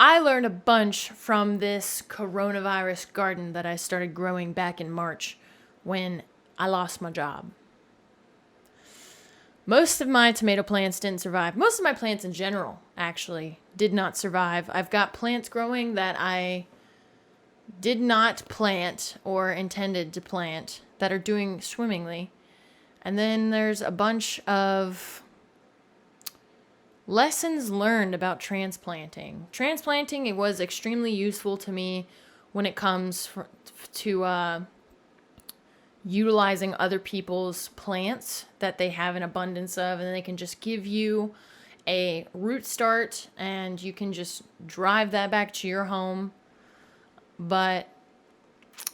I learned a bunch from this coronavirus garden that I started growing back in March when I lost my job. Most of my tomato plants didn't survive. Most of my plants in general, actually, did not survive. I've got plants growing that I did not plant or intended to plant that are doing swimmingly. And then there's a bunch of lessons learned about transplanting. Transplanting, it was extremely useful to me when it comes to utilizing other people's plants that they have an abundance of, and they can just give you a root start and you can just drive that back to your home. But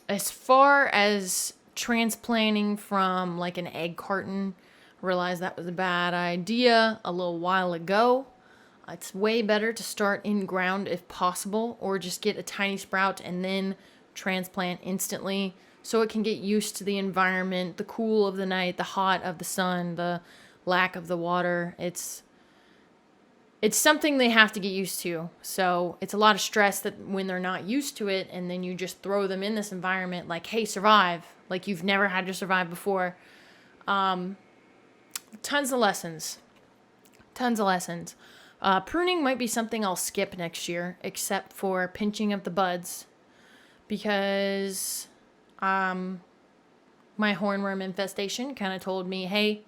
as far as transplanting from like an egg carton, I realized that was a bad idea a little while ago. It's way better to start in ground if possible, or just get a tiny sprout and then transplant instantly so it can get used to the environment, the cool of the night, the hot of the sun, the lack of the water. It's something they have to get used to. So it's a lot of stress that when they're not used to it, and then you just throw them in this environment like, hey, survive, like you've never had to survive before. Tons of lessons. Pruning might be something I'll skip next year, except for pinching of the buds, because my hornworm infestation kind of told me, hey,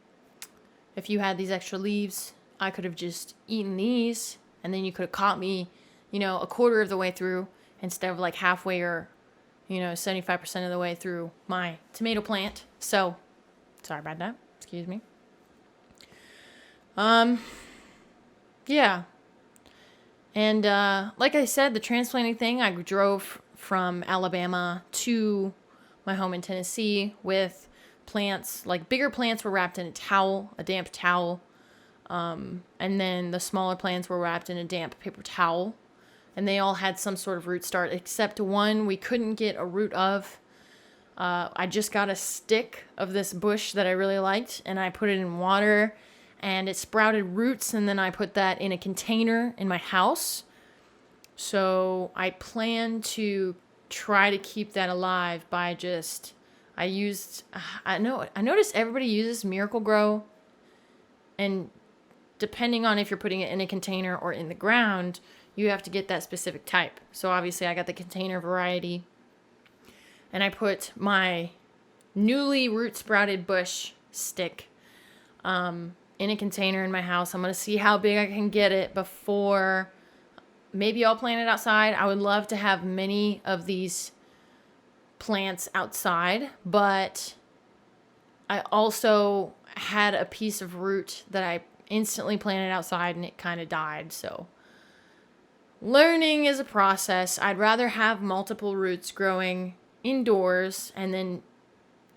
if you had these extra leaves, I could have just eaten these, and then you could have caught me, a quarter of the way through instead of like halfway or, 75% of the way through my tomato plant. So, sorry about that. Excuse me. Yeah. And like I said, the transplanting thing, I drove from Alabama to my home in Tennessee with plants, like bigger plants were wrapped in a towel, a damp towel. And then the smaller plants were wrapped in a damp paper towel. And they all had some sort of root start, except one we couldn't get a root of. I just got a stick of this bush that I really liked, and I put it in water, and it sprouted roots, and then I put that in a container in my house. So I plan to try to keep that alive by I noticed everybody uses Miracle Grow, and depending on if you're putting it in a container or in the ground, you have to get that specific type. So obviously I got the container variety, and I put my newly root sprouted bush stick in a container in my house. I'm going to see how big I can get it before maybe I'll plant it outside. I would love to have many of these plants outside, but I also had a piece of root that I instantly planted outside and it kind of died. So learning is a process. I'd rather have multiple roots growing indoors and then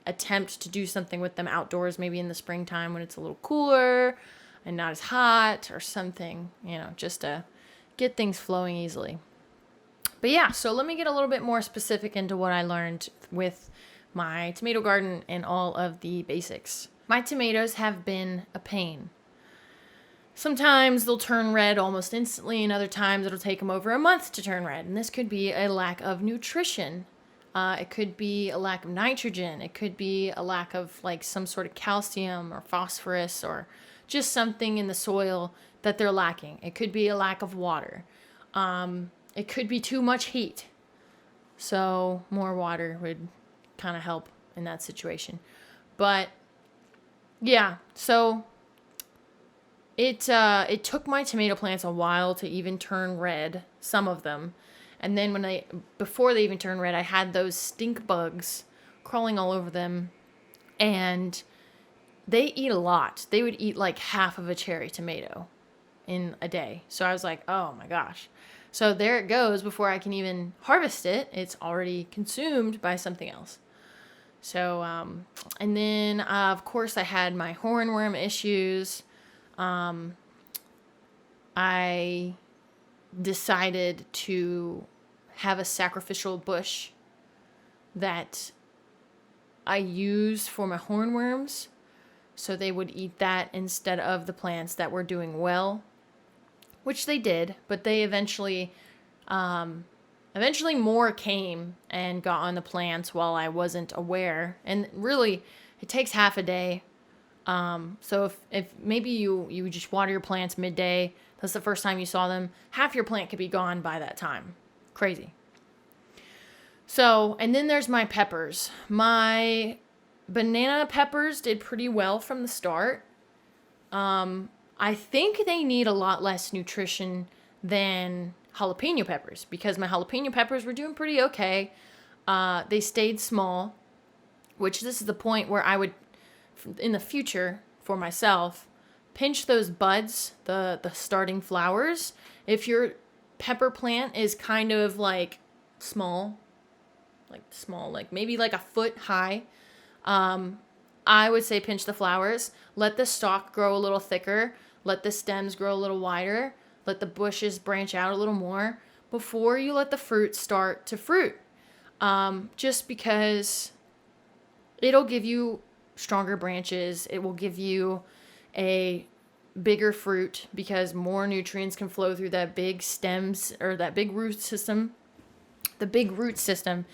attempt to do something with them outdoors, maybe in the springtime when it's a little cooler and not as hot or something, just to get things flowing easily. But yeah, so let me get a little bit more specific into what I learned with my tomato garden and all of the basics. My tomatoes have been a pain. Sometimes they'll turn red almost instantly, and other times it'll take them over a month to turn red. And this could be a lack of nutrition. It could be a lack of nitrogen. It could be a lack of like some sort of calcium or phosphorus or just something in the soil that they're lacking. It could be a lack of water. It could be too much heat. So more water would kind of help in that situation. But yeah, so it took my tomato plants a while to even turn red, some of them. And then before they even turned red, I had those stink bugs crawling all over them, and they eat a lot. They would eat like half of a cherry tomato in a day. So I was like, oh my gosh. So there it goes. Before I can even harvest it, it's already consumed by something else. So, and then of course I had my hornworm issues. I decided to have a sacrificial bush that I use for my hornworms, so they would eat that instead of the plants that were doing well, which they did, but they eventually Eventually more came and got on the plants while I wasn't aware. And really, it takes half a day. So if maybe you just water your plants midday, that's the first time you saw them, half your plant could be gone by that time. Crazy. So, and then there's my peppers. My banana peppers did pretty well from the start. I think they need a lot less nutrition than jalapeno peppers because my jalapeno peppers were doing pretty okay. They stayed small, which this is the point where I would, in the future, for myself, pinch those buds, the starting flowers. If your pepper plant is kind of like small, like maybe like a foot high, I would say pinch the flowers. Let the stalk grow a little thicker. Let the stems grow a little wider. Let the bushes branch out a little more before you let the fruit start to fruit. Just because it'll give you stronger branches. It will give you a bigger fruit because more nutrients can flow through that big stems or that big root system, the big root system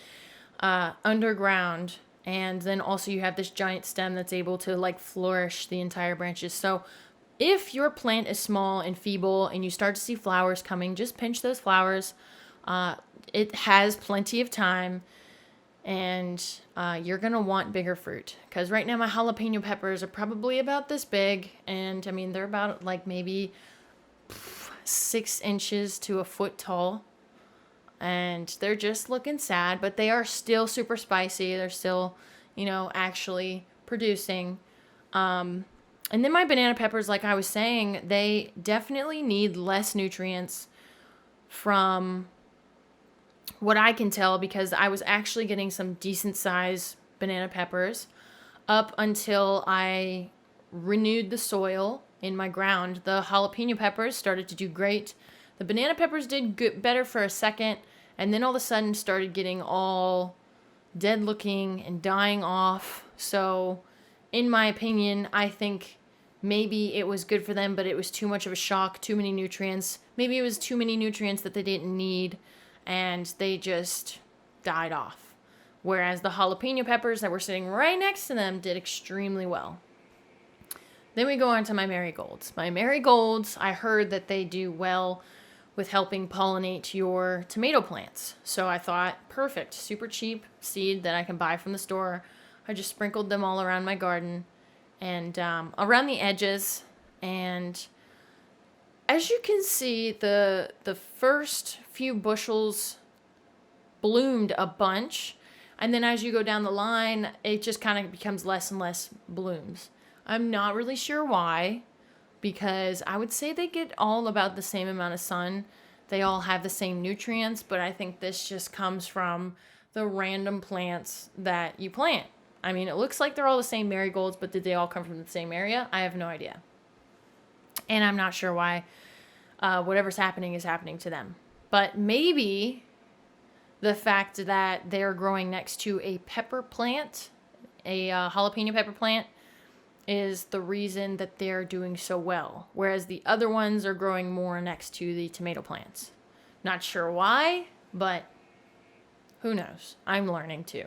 underground. And then also you have this giant stem that's able to like flourish the entire branches. So if your plant is small and feeble and you start to see flowers coming, just pinch those flowers. It has plenty of time. And you're going to want bigger fruit. Because right now my jalapeno peppers are probably about this big. And I mean, they're about like maybe 6 inches to a foot tall. And they're just looking sad. But they are still super spicy. They're still, actually producing. And then my banana peppers, like I was saying, they definitely need less nutrients from what I can tell, because I was actually getting some decent size banana peppers up until I renewed the soil in my ground. The jalapeno peppers started to do great. The banana peppers did good, better for a second, and then all of a sudden started getting all dead looking and dying off. So in my opinion, I think maybe it was good for them, but it was too much of a shock, too many nutrients. Maybe it was too many nutrients that they didn't need, and they just died off. Whereas the jalapeno peppers that were sitting right next to them did extremely well. Then we go on to my marigolds. My marigolds, I heard that they do well with helping pollinate your tomato plants. So I thought, perfect, super cheap seed that I can buy from the store. I just sprinkled them all around my garden and around the edges. And as you can see, the first few bushels bloomed a bunch. And then as you go down the line, it just kind of becomes less and less blooms. I'm not really sure why, because I would say they get all about the same amount of sun. They all have the same nutrients, but I think this just comes from the random plants that you plant. I mean, it looks like they're all the same marigolds, but did they all come from the same area? I have no idea. And I'm not sure why whatever's happening is happening to them. But maybe the fact that they're growing next to a pepper plant, a jalapeno pepper plant, is the reason that they're doing so well. Whereas the other ones are growing more next to the tomato plants. Not sure why, but who knows? I'm learning too.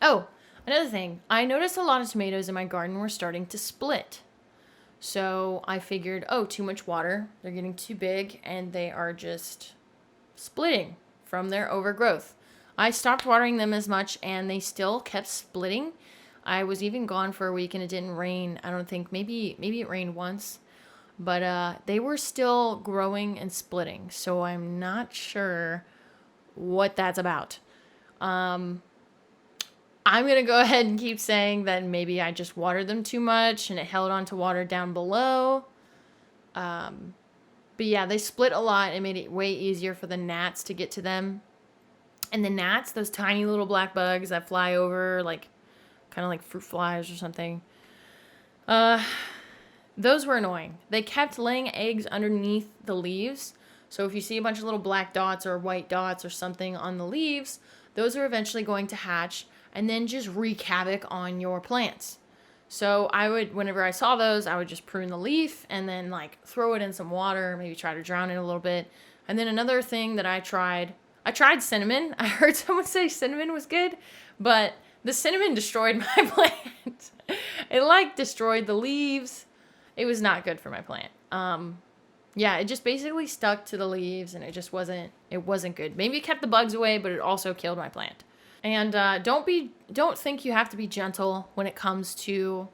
Oh, another thing. I noticed a lot of tomatoes in my garden were starting to split. So I figured, too much water. They're getting too big and they are just splitting from their overgrowth. I stopped watering them as much and they still kept splitting. I was even gone for a week and it didn't rain. I don't think, maybe it rained once, but they were still growing and splitting. So I'm not sure what that's about. I'm going to go ahead and keep saying that maybe I just watered them too much and it held on to water down below. But yeah, they split a lot. It made it way easier for the gnats to get to them. And the gnats, those tiny little black bugs that fly over, kind of like fruit flies or something. Those were annoying. They kept laying eggs underneath the leaves. So if you see a bunch of little black dots or white dots or something on the leaves, those are eventually going to hatch and then just wreak havoc on your plants. So whenever I saw those, I would just prune the leaf and then throw it in some water, maybe try to drown it a little bit. And then another thing that I tried cinnamon. I heard someone say cinnamon was good, but the cinnamon destroyed my plant. It like destroyed the leaves. It was not good for my plant. Yeah, it just basically stuck to the leaves, and it wasn't good. Maybe it kept the bugs away, but it also killed my plant. And don't think you have to be gentle when it comes to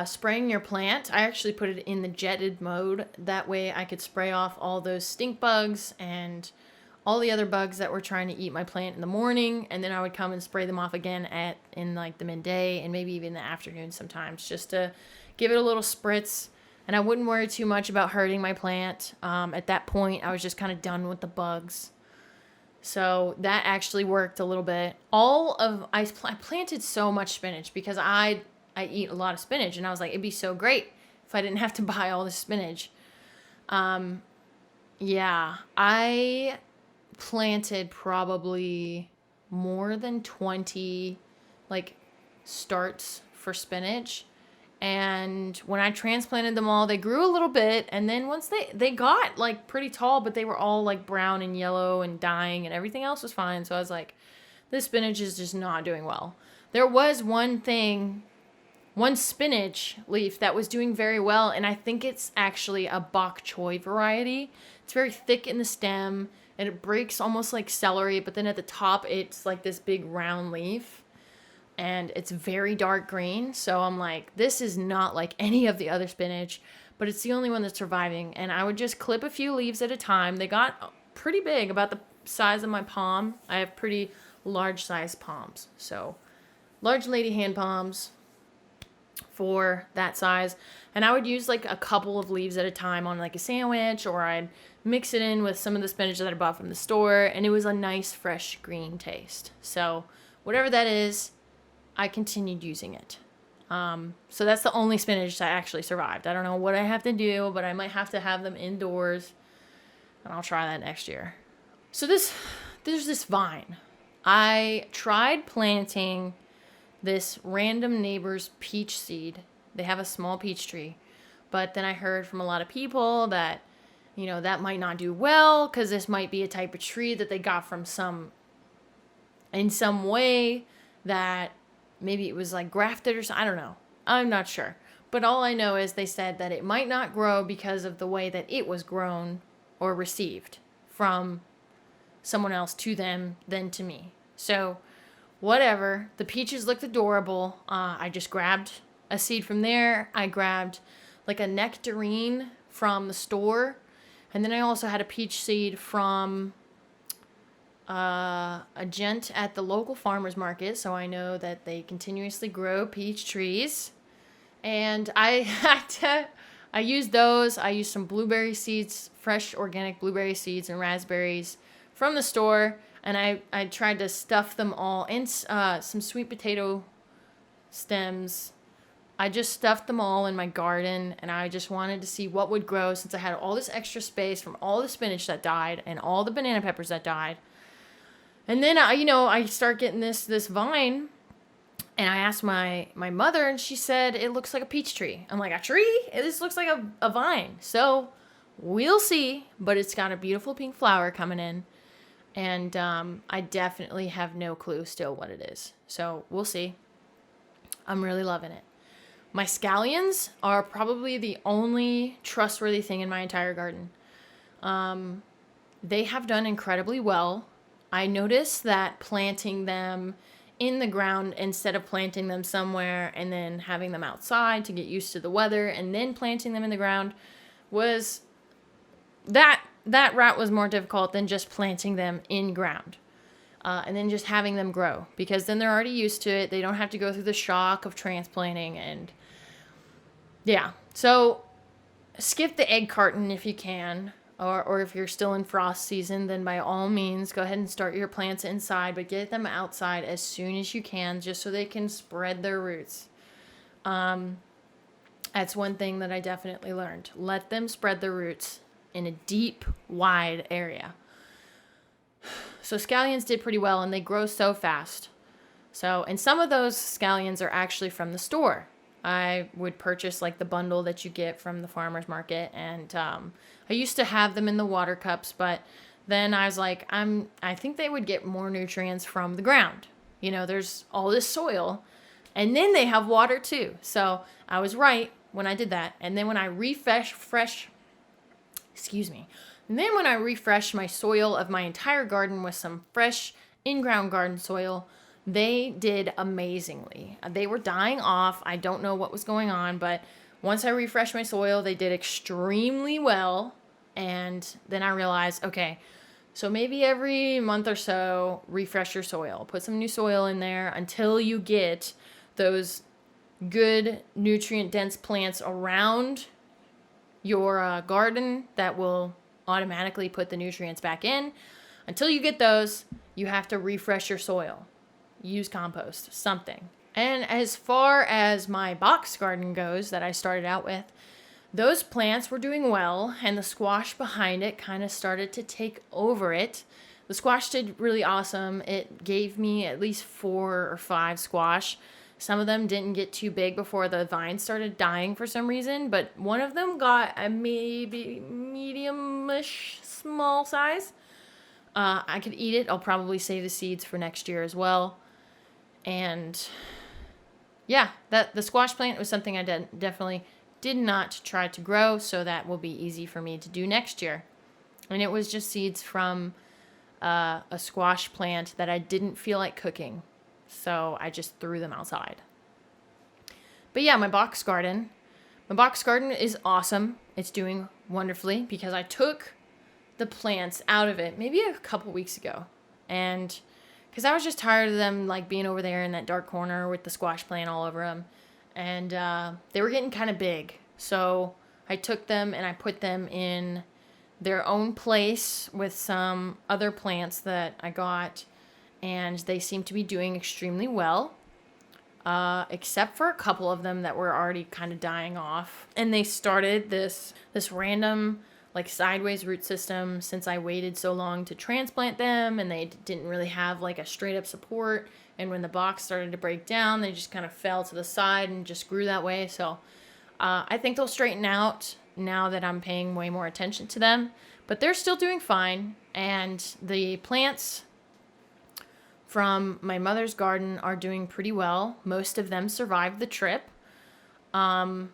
spraying your plant. I actually put it in the jetted mode. That way I could spray off all those stink bugs and all the other bugs that were trying to eat my plant in the morning. And then I would come and spray them off again in like the midday and maybe even the afternoon sometimes, just to give it a little spritz. And I wouldn't worry too much about hurting my plant. At that point, I was just kind of done with the bugs. So that actually worked a little bit. I planted so much spinach because I eat a lot of spinach, and I was like, it'd be so great if I didn't have to buy all this spinach. Yeah, I planted probably more than 20 like starts for spinach. And when I transplanted them all, they grew a little bit. And then once they got like pretty tall, but they were all like brown and yellow and dying, and everything else was fine. So I was like, this spinach is just not doing well. There was one spinach leaf that was doing very well. And I think it's actually a bok choy variety. It's very thick in the stem and it breaks almost like celery. But then at the top, it's like this big round leaf. And it's very dark green. So I'm like, this is not like any of the other spinach, but it's the only one that's surviving. And I would just clip a few leaves at a time. They got pretty big, about the size of my palm. I have pretty large size palms. So large lady hand palms for that size. And I would use like a couple of leaves at a time on like a sandwich, or I'd mix it in with some of the spinach that I bought from the store. And it was a nice, fresh green taste. So whatever that is, I continued using it. So that's the only spinach that actually survived. I don't know what I have to do, but I might have to have them indoors, and I'll try that next year. So there's this vine. I tried planting this random neighbor's peach seed. They have a small peach tree, but then I heard from a lot of people that, that might not do well because this might be a type of tree that they got from in some way that maybe it was like grafted or something. I don't know. I'm not sure. But all I know is they said that it might not grow because of the way that it was grown or received from someone else to them than to me. So whatever. The peaches looked adorable. I just grabbed a seed from there. I grabbed like a nectarine from the store. And then I also had a peach seed from a gent at the local farmer's market, so I know that they continuously grow peach trees. And I used those. I used some blueberry seeds, fresh organic blueberry seeds and raspberries from the store, and I tried to stuff them all in some sweet potato stems. I just stuffed them all in my garden, and I just wanted to see what would grow since I had all this extra space from all the spinach that died and all the banana peppers that died. And then, I start getting this vine, and I asked my mother, and she said, it looks like a peach tree. I'm like, a tree? This looks like a vine. So we'll see, but it's got a beautiful pink flower coming in, and I definitely have no clue still what it is. So we'll see. I'm really loving it. My scallions are probably the only trustworthy thing in my entire garden. They have done incredibly well. I noticed that planting them in the ground instead of planting them somewhere and then having them outside to get used to the weather and then planting them in the ground was that route was more difficult than just planting them in ground. And then just having them grow, because then they're already used to it. They don't have to go through the shock of transplanting. And yeah, so skip the egg carton if you can. Or if you're still in frost season, then by all means, go ahead and start your plants inside, but get them outside as soon as you can, just so they can spread their roots. That's one thing that I definitely learned. Let them spread their roots in a deep, wide area. So scallions did pretty well, and they grow so fast. And some of those scallions are actually from the store. I would purchase like the bundle that you get from the farmer's market. And I used to have them in the water cups, but then I was like, I think they would get more nutrients from the ground. You know, there's all this soil, and then they have water too. So I was right when I did that. And then when I refreshed my soil of my entire garden with some fresh in-ground garden soil, they did amazingly. They were dying off. I don't know what was going on, but once I refreshed my soil, they did extremely well. And then I realized, okay, so maybe every month or so, refresh your soil. Put some new soil in there until you get those good nutrient-dense plants around your garden that will automatically put the nutrients back in. Until you get those, you have to refresh your soil. Use compost, something. And as far as my box garden goes that I started out with, those plants were doing well, and the squash behind it kind of started to take over it. The squash did really awesome. It gave me at least 4 or 5 squash. Some of them didn't get too big before the vines started dying for some reason, but one of them got a maybe medium-ish small size. I could eat it. I'll probably save the seeds for next year as well. And yeah, the squash plant was something I definitely did not try to grow, so that will be easy for me to do next year. And it was just seeds from a squash plant that I didn't feel like cooking, so I just threw them outside. But yeah, my box garden is awesome. It's doing wonderfully because I took the plants out of it maybe a couple weeks ago, and because I was just tired of them like being over there in that dark corner with the squash plant all over them. And they were getting kind of big. So I took them and I put them in their own place with some other plants that I got. And they seem to be doing extremely well. Except for a couple of them that were already kind of dying off. And they started this random like sideways root system since I waited so long to transplant them. And they didn't really have like a straight up support. And when the box started to break down, they just kind of fell to the side and just grew that way. So I think they'll straighten out now that I'm paying way more attention to them. But they're still doing fine. And the plants from my mother's garden are doing pretty well. Most of them survived the trip. Some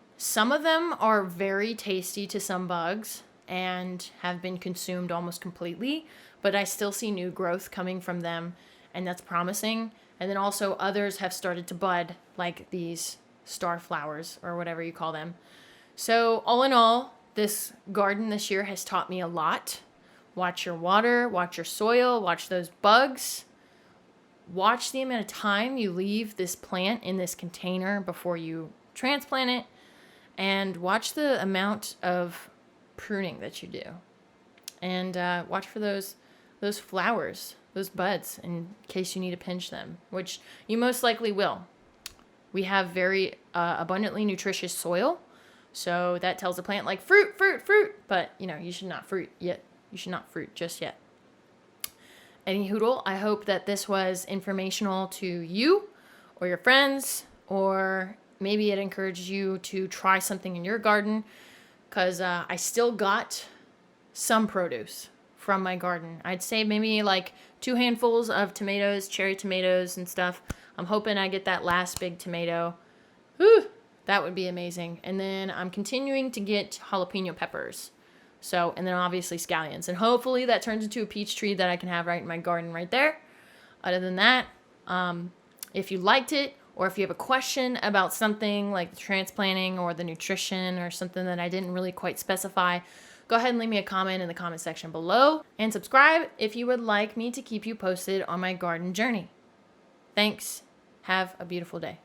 of them are very tasty to some bugs and have been consumed almost completely. But I still see new growth coming from them, and that's promising. And then also others have started to bud, like these star flowers or whatever you call them. So all in all, this garden this year has taught me a lot. Watch your water, watch your soil, watch those bugs. Watch the amount of time you leave this plant in this container before you transplant it. And watch the amount of pruning that you do. And watch for those flowers, those buds, in case you need to pinch them, which you most likely will. We have very abundantly nutritious soil, so that tells the plant like fruit, but you should not fruit yet. You should not fruit just yet. Any hoodle, I hope that this was informational to you or your friends, or maybe it encouraged you to try something in your garden, because I still got some produce from my garden. I'd say maybe like 2 handfuls of tomatoes, cherry tomatoes and stuff. I'm hoping I get that last big tomato. Whew, that would be amazing. And then I'm continuing to get jalapeno peppers. So, and then obviously scallions. And hopefully that turns into a peach tree that I can have right in my garden right there. Other than that, if you liked it, or if you have a question about something like the transplanting or the nutrition or something that I didn't really quite specify, go ahead and leave me a comment in the comment section below. And subscribe if you would like me to keep you posted on my garden journey. Thanks. Have a beautiful day.